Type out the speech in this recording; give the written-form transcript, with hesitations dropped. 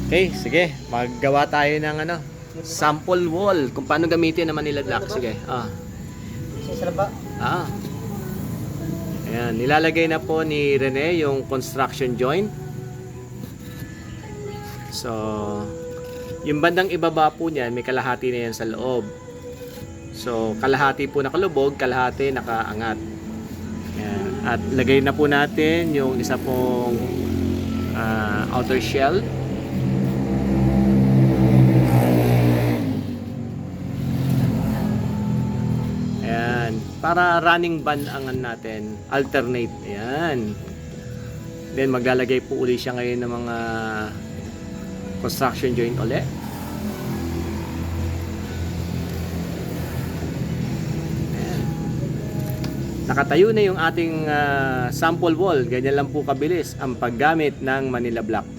Okay, sige. Maggawa tayo ng sample wall kung paano gamitin ang Manila Block. Sige. Isa ba? Ayan, nilalagay na po ni Rene yung construction joint. So, yung bandang ibaba po niyan, may kalahati na yan sa loob. So, kalahati po nakalubog, kalahati nakaangat. Ayan. At lagay na po natin yung isa pong outer shell. Ayan. Para running band ang natin, alternate. Ayan. Then, maglalagay po uli siya ngayon ng mga construction joint ulit. Nakatayo na yung ating sample wall. Ganyan lang po kabilis ang paggamit ng Manila Block.